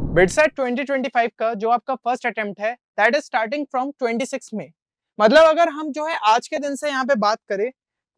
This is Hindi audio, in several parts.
बिटसेट 2025 का जो आपका फर्स्ट अटेम्प्ट है दैट इज स्टार्टिंग फ्रॉम 26 में। मतलब अगर हम जो है आज के दिन से यहाँ पे बात करें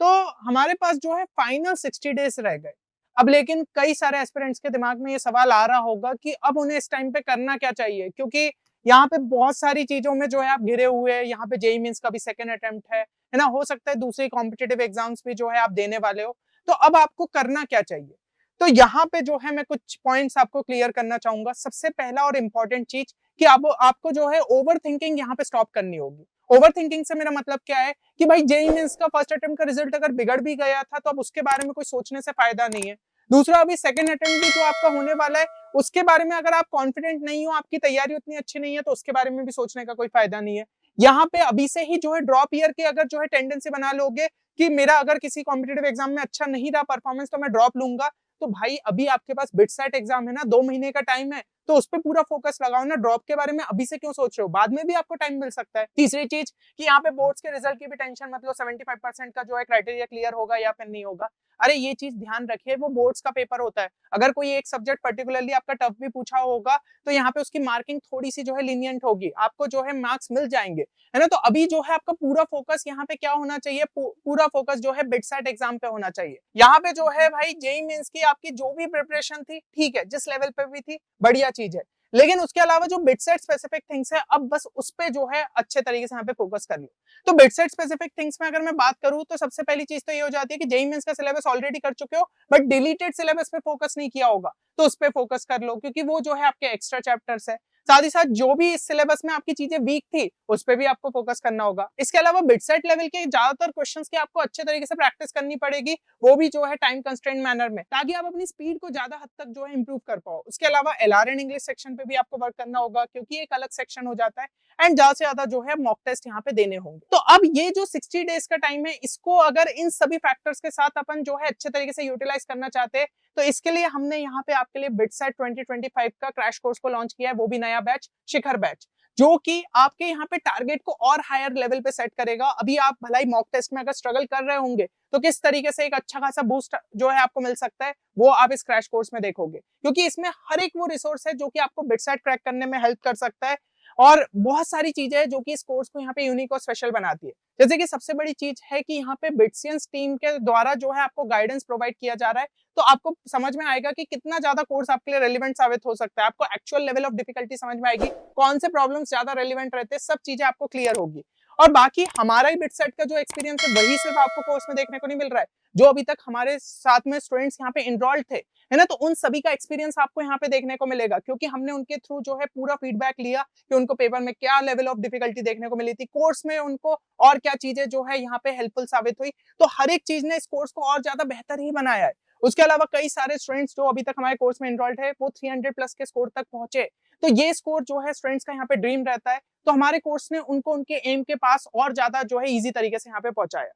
तो हमारे पास जो है फाइनल 60 डेज रह गए। अब लेकिन कई सारे एस्पिरेंट्स के दिमाग में ये सवाल आ रहा होगा कि अब उन्हें इस टाइम पे करना क्या चाहिए, क्योंकि यहाँ पे बहुत सारी चीजों में जो है आप घिरे हुए हैं। यहाँ पे जेईई मींस का भी सेकंड अटेम्प्ट है ना, हो सकता है दूसरे कॉम्पिटिटिव एग्जाम्स भी जो है आप देने वाले हो। तो अब आपको करना क्या चाहिए, तो यहाँ पे जो है मैं कुछ पॉइंट्स आपको क्लियर करना चाहूंगा। सबसे पहला और इम्पोर्टेंट चीज कि आपको जो है ओवर थिंकिंग यहाँ पे स्टॉप करनी होगी। ओवर थिंकिंग से मेरा मतलब क्या है कि भाई जेईई मेंस का फर्स्ट अटेम्प्ट का रिजल्ट अगर बिगड़ भी गया था तो अब उसके बारे में कोई सोचने से फायदा नहीं है। दूसरा, अभी सेकंड अटेम्प्ट भी जो आपका होने वाला है उसके बारे में अगर आप कॉन्फिडेंट नहीं हो, आपकी तैयारी उतनी अच्छी नहीं है, तो उसके बारे में भी सोचने का कोई फायदा नहीं है। यहाँ पे अभी से ही जो है ड्रॉप ईयर की अगर जो है टेंडेंसी बना लोगे कि मेरा अगर किसी कॉम्पिटेटिव एग्जाम में अच्छा नहीं रहा परफॉर्मेंस तो मैं ड्रॉप लूंगा, तो भाई अभी आपके पास बिटसेट एग्जाम है ना, 2 महीने का टाइम है, तो उस पर पूरा फोकस लगाओ ना। ड्रॉप के बारे में अभी से क्यों सोच रहे हो, बाद में भी आपको टाइम मिल सकता है। तीसरी चीज कि यहाँ पे बोर्ड्स के रिजल्ट की भी टेंशन मतलब 75% का जो है क्राइटेरिया क्लियर होगा या फिर नहीं होगा। अरे ये चीज ध्यान रखिए, वो बोर्ड्स का पेपर होता है। अगर कोई एक सब्जेक्ट पर्टिकुलरली आपका टफ भी पूछा होगा तो यहाँ पे उसकी मार्किंग थोड़ी सी जो है लीनियंट होगी, आपको जो है मार्क्स मिल जाएंगे, है ना। तो अभी जो है आपका पूरा फोकस यहाँ पे क्या होना चाहिए, पूरा फोकस जो है बिटसेट एग्जाम पे होना चाहिए। यहाँ पे जो है भाई जेईई मेंस की आपकी जो भी प्रिपरेशन थी ठीक है, जिस लेवल पे भी थी बढ़िया चीज है, लेकिन उसके अलावा जो बिटसेट स्पेसिफिक थिंग्स है अब बस उस पे जो है अच्छे तरीके से यहाँ पे फोकस कर लो। तो बिटसेट स्पेसिफिक थिंग्स में अगर मैं बात करूँ तो सबसे पहली चीज तो ये हो जाती है कि जेईई मेंस का सिलेबस ऑलरेडी कर चुके हो बट डिलीटेड सिलेबस पे फोकस नहीं किया होगा, तो उस पे फोकस कर लो, क्योंकि वो जो है आपके एक्स्ट्रा चैप्टर्स है। साथ ही साथ जो भी इस सिलेबस में आपकी चीजें वीक थी उस पे भी आपको फोकस करना होगा। इसके अलावा बिटसेट लेवल के ज्यादातर क्वेश्चंस की आपको अच्छे तरीके से प्रैक्टिस करनी पड़ेगी, वो भी जो है टाइम कंस्ट्रेंट मैनर में, ताकि आप अपनी स्पीड को ज्यादा हद तक जो है इंप्रूव कर पाओ। उसके अलावा एलआर एंड इंग्लिश सेक्शन पे भी आपको वर्क करना होगा, क्योंकि एक अलग सेक्शन हो जाता है एंड ज्यादा से ज्यादा जो है मॉक टेस्ट यहाँ पे देने होंगे। तो अब ये जो 60 डेज का टाइम है, इसको अगर इन सभी फैक्टर्स के साथ अपन जो है अच्छे तरीके से यूटिलाइज करना चाहते हैं तो इसके लिए हमने यहाँ पे आपके लिए बिटसेट 2025 का क्रैश कोर्स को लॉन्च किया है, वो भी नया बैच, शिखर बैच, जो कि आपके यहाँ पे टारगेट को और हायर लेवल पे सेट करेगा। अभी आप भलाई मॉक टेस्ट में अगर स्ट्रगल कर रहे होंगे तो किस तरीके से एक अच्छा खासा बूस्ट जो है आपको मिल सकता है, वो आप इस क्रैश कोर्स में देखोगे, क्योंकि इसमें हर एक वो रिसोर्स है जो कि आपको बिटसेट क्रैक करने में हेल्प कर सकता है। और बहुत सारी चीजें हैं जो कि इस कोर्स को यहाँ पे यूनिक और स्पेशल बनाती है। जैसे कि सबसे बड़ी चीज है कि यहाँ पे बिटसियंस टीम के द्वारा जो है आपको गाइडेंस प्रोवाइड किया जा रहा है, तो आपको समझ में आएगा कि कितना ज्यादा कोर्स आपके लिए रेलिवेंट साबित हो सकता है। आपको एक्चुअल लेवल ऑफ डिफिकल्टी समझ में आएगी, कौन से प्रॉब्लम्स ज्यादा रेलिवेंट रहते हैं, सब चीजें आपको क्लियर होगी। और बाकी हमारा ही बिटसेट का जो एक्सपीरियंस है वही सिर्फ आपको कोर्स में देखने को नहीं मिल रहा है, जो अभी तक हमारे साथ में स्टूडेंट्स यहाँ पे इनरोल्ड थे, है ना, तो उन सभी का एक्सपीरियंस आपको यहाँ पे देखने को मिलेगा, क्योंकि हमने उनके थ्रू जो है पूरा फीडबैक लिया कि उनको पेपर में क्या लेवल ऑफ डिफिकल्टी देखने को मिली थी, कोर्स में उनको और क्या चीजें जो है यहाँ पे हेल्पफुल साबित हुई। तो हर एक चीज ने इस कोर्स को और ज्यादा बेहतर ही बनाया है। उसके अलावा कई सारे स्टूडेंट्स जो अभी तक हमारे कोर्स में इनरोल्ड है वो 300 प्लस के स्कोर तक पहुंचे, तो ये स्कोर जो है स्टूडेंट्स का यहाँ पे ड्रीम रहता है, तो हमारे कोर्स ने उनको उनके एम के पास और ज्यादा जो है इजी तरीके से यहाँ पे पहुंचाया।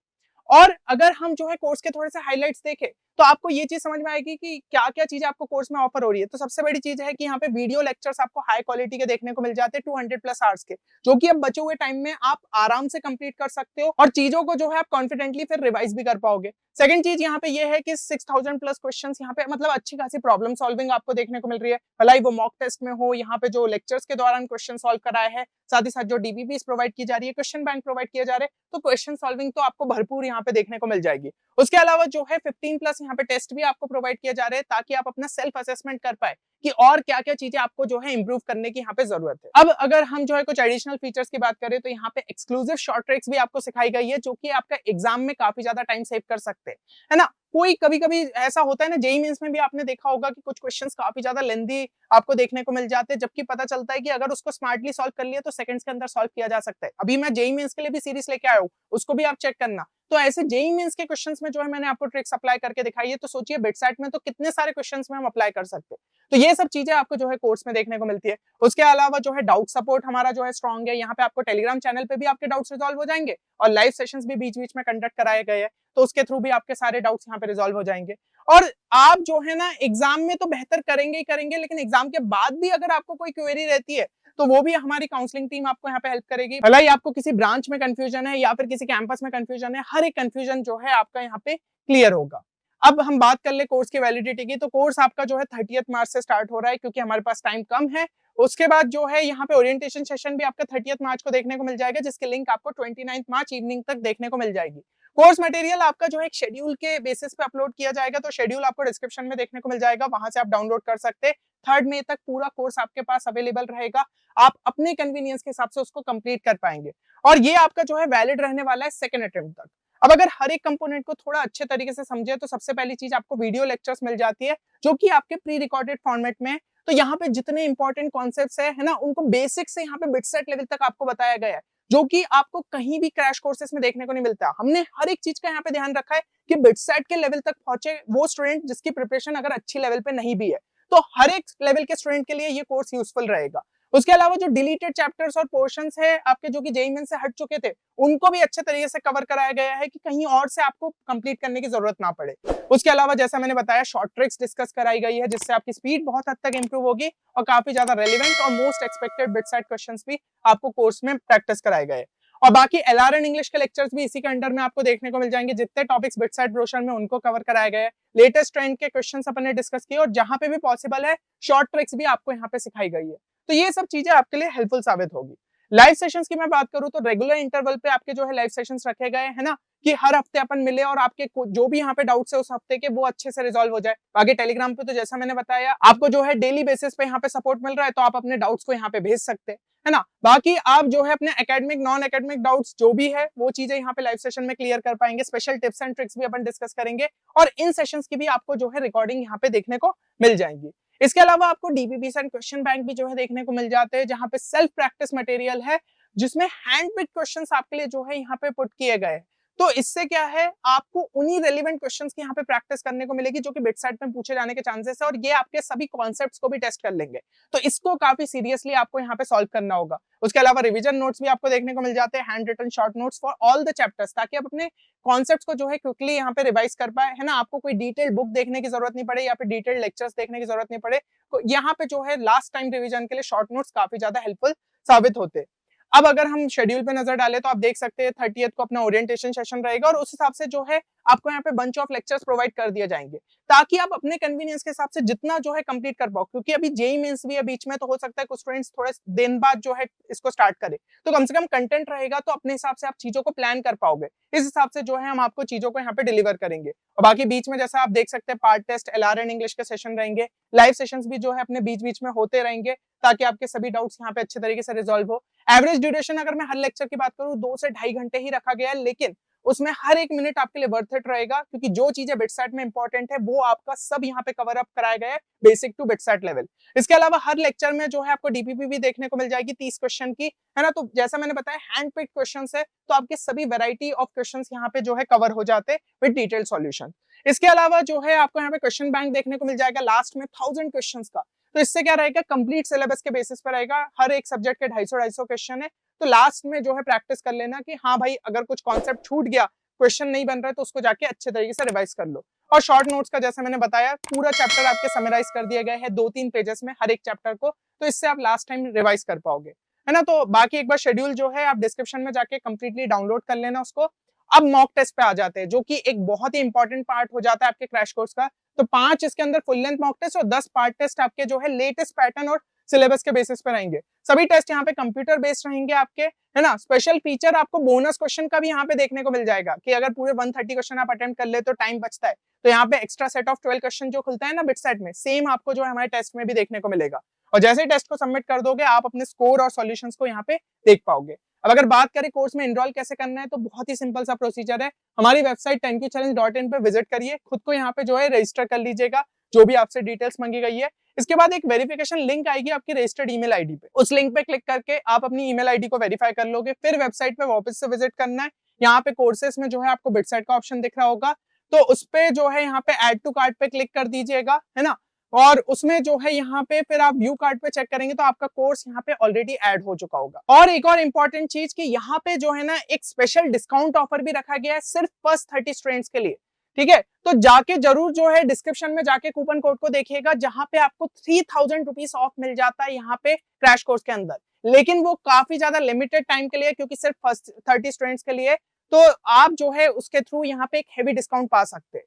और अगर हम जो है कोर्स के थोड़े से हाइलाइट्स देखें तो आपको ये चीज समझ में आएगी कि क्या क्या चीजें आपको कोर्स में ऑफर हो रही है। तो सबसे बड़ी चीज है कि यहाँ पे वीडियो लेक्चर्स आपको हाई क्वालिटी के देखने को मिल जाते हैं 200 प्लस आवर्स के, जो कि अब बचे हुए टाइम में आप आराम से कंप्लीट कर सकते हो और चीजों को जो है आप कॉन्फिडेंटली फिर रिवाइज भी कर पाओगे। सेकंड चीज यहाँ पे ये है कि 6000 प्लस क्वेश्चंस यहाँ पे मतलब अच्छी खासी प्रॉब्लम सॉल्विंग आपको देखने को मिल रही है, भलाई वो मॉक टेस्ट में हो, यहाँ पे जो लेक्चर्स के दौरान क्वेश्चन सॉल्व कराए हैं, साथ ही साथ जो डीबीबीस प्रोवाइड की जा रही है, क्वेश्चन बैंक प्रोवाइड किया जा रहा है, तो क्वेश्चन सॉल्विंग तो आपको भरपूर यहाँ पे देखने को मिल जाएगी। उसके अलावा जो है 15 प्लस यहाँ पे टेस्ट भी आपको प्रोवाइड किया जा रहा है, ताकि आप अपना सेल्फ असेसमेंट कर पाए कि और क्या क्या चीजें आपको जो है इंप्रूव करने की यहाँ पे जरूरत है। अब अगर हम जो है कुछ एडिशनल फीचर्स की बात करें तो यहाँ पे एक्सक्लूसिव शॉर्ट ट्रिक्स भी आपको सिखाई गई है, जो कि आपका एग्जाम में काफी ज्यादा टाइम सेव कर सकते हैं, है ना। कोई कभी कभी ऐसा होता है ना, जेईई मेंस में भी आपने देखा होगा कि कुछ क्वेश्चंस काफी ज्यादा लेंथी आपको देखने को मिल जाते हैं, जबकि पता चलता है कि अगर उसको स्मार्टली सॉल्व कर लिया तो सेकंड्स के अंदर सॉल्व किया जा सकता है। अभी मैं जेईई मेंस के लिए भी सीरीज लेके आया हूँ, उसको भी आप चेक करना। तो ऐसे जेईई मेंस के क्वेश्चंस में जो है मैंने आपको ट्रिक्स अप्लाई करके दिखाई है, तो सोचिए बिटसेट में तो कितने सारे क्वेश्चंस में हम अप्लाई कर सकते हैं। तो ये सब चीजें आपको जो है कोर्स में देखने को मिलती है। उसके अलावा जो है डाउट सपोर्ट हमारा जो है स्ट्रॉन्ग है, यहाँ पे आपको टेलीग्राम चैनल पे भी आपके डाउट्स रिजॉल्व हो जाएंगे और लाइव सेशंस भी बीच बीच में कंडक्ट कराए गए हैं, तो उसके थ्रू भी आपके सारे डाउट्स यहाँ पे रिजॉल्व हो जाएंगे। और आप जो है ना एग्जाम में तो बेहतर करेंगे ही करेंगे, लेकिन एग्जाम के बाद भी अगर आपको कोई क्वेरी रहती है तो वो भी हमारी काउंसलिंग टीम आपको यहाँ पे हेल्प करेगी। भलाई आपको किसी ब्रांच में कंफ्यूजन है या फिर किसी कैंपस में कंफ्यूजन है, हर एक कंफ्यूजन जो है आपका यहाँ पे क्लियर होगा। अब हम बात कर ले कोर्स की वैलिडिटी की, तो कोर्स आपका जो है 30 मार्च से स्टार्ट हो रहा है क्योंकि हमारे पास टाइम कम है। उसके बाद जो है यहाँ पे ओरिएंटेशन सेशन भी आपका 30 मार्च को देखने को मिल जाएगा, जिसकी लिंक आपको 29 मार्च इवनिंग तक देखने को मिल जाएगी। कोर्स मटेरियल आपका जो है एक शेड्यूल के बेसिस पे अपलोड किया जाएगा, तो शेड्यूल आपको डिस्क्रिप्शन में देखने को मिल जाएगा, वहां से आप डाउनलोड कर सकते हैं। 3 मई तक पूरा कोर्स आपके पास अवेलेबल रहेगा, आप अपने कन्वीनियंस के हिसाब से उसको कंप्लीट कर पाएंगे। और ये आपका जो है वैलिड रहने वाला है सेकंड अटेम्प्ट तक। अब अगर हर एक कंपोनेंट को थोड़ा अच्छे तरीके से समझे तो सबसे पहली चीज आपको वीडियो लेक्चर्स मिल जाती है, जो कि आपके प्री रिकॉर्डेड फॉर्मेट में। तो यहाँ पे जितने इंपॉर्टेंट कॉन्सेप्ट्स है ना, उनको बेसिक से यहाँ पे बिटसेट लेवल तक आपको बताया गया है, जो कि आपको कहीं भी क्रैश कोर्सेज में देखने को नहीं मिलता। हमने हर एक चीज का यहाँ पे ध्यान रखा है कि बिटसेट के लेवल तक पहुंचे वो स्टूडेंट जिसकी प्रिपरेशन अगर अच्छी लेवल पे नहीं भी है, तो हर एक लेवल के स्टूडेंट के लिए ये कोर्स यूजफुल रहेगा। उसके अलावा जो डिलीटेड चैप्टर्स और पोर्शंस है आपके जो कि जेईई मेंस से हट चुके थे, उनको भी अच्छे तरीके से कवर कराया गया है कि कहीं और से आपको कंप्लीट करने की जरूरत ना पड़े। उसके अलावा जैसा मैंने बताया, शॉर्ट ट्रिक्स डिस्कस कराई गई है, जिससे आपकी स्पीड बहुत हद तक इंप्रूव होगी और काफी ज्यादा रेलिवेंट और मोस्ट एक्सपेक्टेड बिटसेट क्वेश्चंस भी आपको कोर्स में प्रैक्टिस कराए गए। और बाकी एलआरएन इंग्लिश के लेक्चर्स भी इसी के अंडर में आपको देखने को मिल जाएंगे। जितने टॉपिक्स बिटसेट ब्रोशर में उनको कवर कराए गए, लेटेस्ट ट्रेंड के क्वेश्चंस अपन ने डिस्कस किए, और जहां पे भी पॉसिबल है शॉर्ट ट्रिक्स भी आपको यहाँ पे सिखाई गई है। तो ये सब चीजें आपके लिए हेल्पफुल साबित होगी। लाइव सेशंस की मैं बात करूं तो रेगुलर इंटरवल पे आपके जो है लाइव सेशंस रखे गए हैं ना, कि हर हफ्ते अपन मिले और आपके जो भी यहाँ पे डाउट्स है उस हफ्ते के, वो अच्छे से रिजॉल्व हो जाए। बाकी टेलीग्राम पे तो जैसा मैंने बताया आपको जो है डेली बेसिस पे यहाँ पे सपोर्ट मिल रहा है, तो आप अपने डाउट्स को यहाँ पे भेज सकते हैं, है ना। बाकी आप जो है अपने एकेडमिक नॉन एकेडमिक डाउट्स जो भी है वो चीजें यहाँ पे लाइव सेशन में क्लियर कर पाएंगे। स्पेशल टिप्स एंड ट्रिक्स भी अपन डिस्कस करेंगे, और इन सेशंस की भी आपको जो है रिकॉर्डिंग यहाँ पे देखने को मिल जाएंगी। इसके अलावा आपको डीबीबीएस एंड क्वेश्चन बैंक भी जो है देखने को मिल जाते हैं, जहां पे सेल्फ प्रैक्टिस मटेरियल है, जिसमें हैंड पिक क्वेश्चंस आपके लिए जो है यहाँ पे पुट किए गए। तो इससे क्या है, आपको उन्हीं रेलिवेंट क्वेश्चंस की यहाँ पे प्रैक्टिस करने को मिलेगी जो कि बिटसेट में पूछे जाने के चांसेस है, और ये आपके सभी कॉन्सेप्ट्स को भी टेस्ट कर लेंगे। तो इसको काफी सीरियसली आपको यहाँ पे सॉल्व करना होगा। उसके अलावा रिवीजन नोट्स भी आपको देखने को मिल जाते हैं, hand written short notes for all the chapters, ताकि आप अपने कॉन्सेप्ट्स को जो है क्विकली यहाँ पे रिवाइज कर पाए, है ना। आपको कोई डिटेल बुक देखने की जरूरत नहीं पड़े या फिर डिटेल लेक्चर्स देखने की जरूरत नहीं पड़े। तो यहाँ पे जो है लास्ट टाइम रिवीजन के लिए शॉर्ट नोट्स काफी ज्यादा हेल्पफुल साबित होते हैं। अब अगर हम शेड्यूल पे नजर डालें तो आप देख सकते हैं 30th को अपना ओरिएंटेशन सेशन रहेगा, और उस हिसाब से जो है आपको यहाँ पे बंच ऑफ लेक्चर्स प्रोवाइड कर दिए जाएंगे, ताकि आप अपने कन्वीनियंस के हिसाब से जितना जो है कंप्लीट कर पाओ। क्योंकि अभी जेईई मेंस भी है बीच में, तो हो सकता है कुछ स्टूडेंट्स थोड़े दिन बाद जो है इसको स्टार्ट करे, तो कम से कम कंटेंट रहेगा तो अपने हिसाब से आप चीजों को प्लान कर पाओगे। इस हिसाब से जो है हम आपको चीजों को यहाँ पे डिलीवर करेंगे। और बाकी बीच में जैसा आप देख सकते हैं पार्ट टेस्ट, एलआरएन इंग्लिश के सेशन रहेंगे, लाइव सेशंस भी जो है अपने बीच बीच में होते रहेंगे, ताकि आपके सभी डाउट्स यहाँ पे अच्छे तरीके से रिजॉल्व हो। एवरेज ड्यूरेशन अगर मैं हर लेक्चर की बात करूं 2 से 2.5 घंटे ही रखा गया है, लेकिन उसमें हर एक मिनट आपके लिए वर्थ इट रहेगा, क्योंकि जो चीजें बिटसेट में इंपॉर्टेंट है वो आपका सब यहाँ पे कवर अप कराया गया है, बेसिक टू बिटसेट लेवल। इसके अलावा हर लेक्चर में जो है आपको डीपीपी भी देखने को मिल जाएगी 30 क्वेश्चन की, है ना। तो जैसा मैंने बताया हैंड पिक क्वेश्चन है, तो आपके सभी वेराइटी ऑफ क्वेश्चन यहाँ पे जो है कवर हो जाते हैं विद डिटेल सॉल्यूशन। इसके अलावा जो है आपको यहाँ पे क्वेश्चन बैंक देखने को मिल जाएगा लास्ट में 1000 क्वेश्चन का। तो इससे क्या रहेगा, कंप्लीट सिलेबस के बेसिस पर रहेगा, हर एक सब्जेक्ट के 250 क्वेश्चन है। तो लास्ट में जो है प्रैक्टिस कर लेना कि हाँ भाई अगर कुछ कॉन्सेप्ट छूट गया, क्वेश्चन नहीं बन रहा है, तो उसको जाके अच्छे तरीके से रिवाइज कर लो। और शॉर्ट नोट्स का जैसे मैंने बताया पूरा चैप्टर आपके समराइज कर दिया गया है 2-3 पेजेस में हर एक चैप्टर को, तो इससे आप लास्ट टाइम रिवाइज कर पाओगे, है ना। तो बाकी एक बार शेड्यूल जो है आप डिस्क्रिप्शन में जाके कंप्लीटली डाउनलोड कर लेना उसको। अब मॉक टेस्ट पे आ जाते हैं, जो कि एक बहुत ही इंपॉर्टेंट पार्ट हो जाता है आपके क्रैश कोर्स का। तो 5 इसके अंदर फुल लेंथ मॉक टेस्ट और 10 पार्ट टेस्ट आपके जो है लेटेस्ट पैटर्न और सिलेबस के बेसिस पे रहेंगे। सभी टेस्ट यहाँ पे कंप्यूटर बेस्ड रहेंगे आपके, है ना। स्पेशल फीचर आपको बोनस क्वेश्चन का भी यहाँ पे देखने को मिल जाएगा, कि अगर पूरे 130 क्वेश्चन आप अटेम्प्ट कर ले तो टाइम बचता है, तो यहाँ पे एक्स्ट्रा सेट ऑफ 12 क्वेश्चन जो खुलता है ना बिटसेट में, सेम आपको जो है हमारे टेस्ट में भी देखने को मिलेगा। और जैसे ही टेस्ट को सबमिट कर दोगे आप अपने स्कोर और सॉल्यूशंस को यहाँ पे देख पाओगे। अब अगर बात करें कोर्स में एनरोल कैसे करना है, तो बहुत ही सिंपल सा प्रोसीजर है। हमारी वेबसाइट 10qchallenge.in पे विजिट करिए, खुद को यहाँ पे जो है रजिस्टर कर लीजिएगा, जो भी आपसे डिटेल्स मांगी गई है। इसके बाद एक वेरिफिकेशन लिंक आएगी आपकी रजिस्टर्ड ईमेल आईडी पे, उस लिंक पे क्लिक करके आप अपनी ईमेल आईडी को वेरीफाई कर लोगे। फिर वेबसाइट पे वापस से विजिट करना है, यहाँ पे कोर्सेस में जो है आपको बिटसेट का ऑप्शन दिख रहा होगा, तो उस पे जो है यहाँ पे ऐड टू कार्ट पे क्लिक कर दीजिएगा, है ना। और उसमें जो है यहाँ पे फिर आप व्यू कार्ड पे चेक करेंगे तो आपका कोर्स यहाँ पे ऑलरेडी ऐड हो चुका होगा। और एक और इंपॉर्टेंट चीज कि यहाँ पे जो है ना एक स्पेशल डिस्काउंट ऑफर भी रखा गया है सिर्फ फर्स्ट 30 स्टूडेंट्स के लिए, ठीक है। तो जाके जरूर जो है डिस्क्रिप्शन में जाके कूपन कोड को देखिएगा, जहां पे आपको 3000 रुपीज ऑफ मिल जाता है यहाँ पे क्रैश कोर्स के अंदर। लेकिन वो काफी ज्यादा लिमिटेड टाइम के लिए, क्योंकि सिर्फ फर्स्ट 30 स्टूडेंट्स के लिए, तो आप जो है उसके थ्रू यहाँ पे एक हेवी डिस्काउंट पा सकते हैं।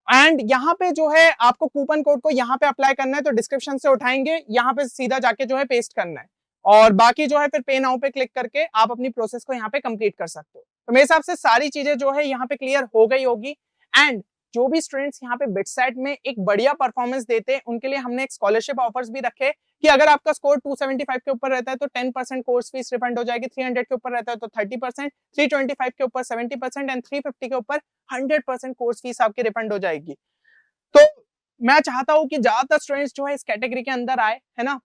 एंड यहाँ पे जो है आपको कूपन कोड को यहाँ पे अप्लाई करना है, तो डिस्क्रिप्शन से उठाएंगे, यहाँ पे सीधा जाके जो है पेस्ट करना है और बाकी जो है फिर पे नाउ पे क्लिक करके आप अपनी प्रोसेस को यहाँ पे कंप्लीट कर सकते हो। तो मेरे हिसाब से सारी चीजें जो है यहाँ पे क्लियर हो गई होगी। एंड जो भी स्टूडेंट्स यहाँ पे बिटसेट में एक बढ़िया परफॉर्मेंस देते हैं उनके लिए हमने एक स्कॉलरशिप ऑफर्स भी रखे कि अगर आपका स्कोर 275 के ऊपर रहता है तो 10% कोर्स फीस रिफंड हो जाएगी, 300 के ऊपर रहता है तो 30%, 325 के ऊपर 70% एंड 350 के ऊपर 100% कोर्स फीस आपकी रिफंड हो जाएगी। तो मैं चाहता हूं कि ज्यादातर स्टूडेंट्स जो है इस कैटेगरी के अंदर आए, है ना।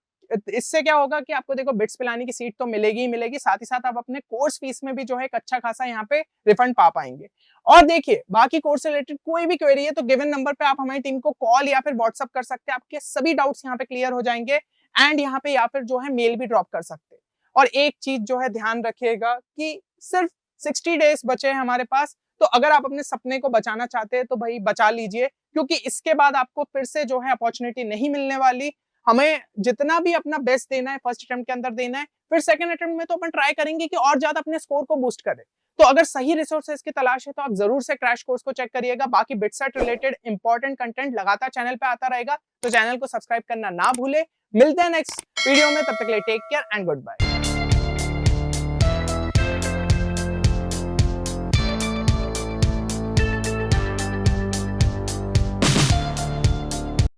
इससे क्या होगा कि आपको देखो बिट्स पिलाने की सीट तो मिलेगी ही मिलेगी, साथ ही साथ आप अपने कोर्स फीस में भी जो है एक अच्छा खासा यहाँ पे रिफंड पा पाएंगे। और देखिए बाकी कोर्स से रिलेटेड कोई भी क्वेरी है तो गिवन नंबर पे आप हमारी टीम को कॉल या फिर व्हाट्सअप कर सकते हैं, आपके सभी डाउट्स यहाँ पे क्लियर हो जाएंगे। एंड यहाँ पे या फिर जो है मेल भी ड्रॉप कर सकते हैं। और एक चीज जो है ध्यान रखिएगा कि सिर्फ 60 डेज बचे हैं हमारे पास, तो अगर आप अपने सपने को बचाना चाहते हैं तो भाई बचा लीजिए, क्योंकि इसके बाद आपको फिर से जो है अपॉर्चुनिटी नहीं मिलने वाली। हमें जितना भी अपना बेस्ट देना है फर्स्ट अटेम्प्ट के अंदर देना है, फिर सेकंड अटेम्प्ट में तो अपन ट्राई करेंगे कि और ज्यादा अपने स्कोर को बूस्ट करें। तो अगर सही रिसोर्सेज की तलाश है तो आप जरूर से क्रैश कोर्स को चेक करिएगा। बाकी बिटसेट रिलेटेड इंपॉर्टेंट कंटेंट लगातार चैनल पे आता रहेगा, तो चैनल को सब्सक्राइब करना ना भूले। मिलते हैं नेक्स्ट वीडियो में, तब तक के लिए take care and good bye.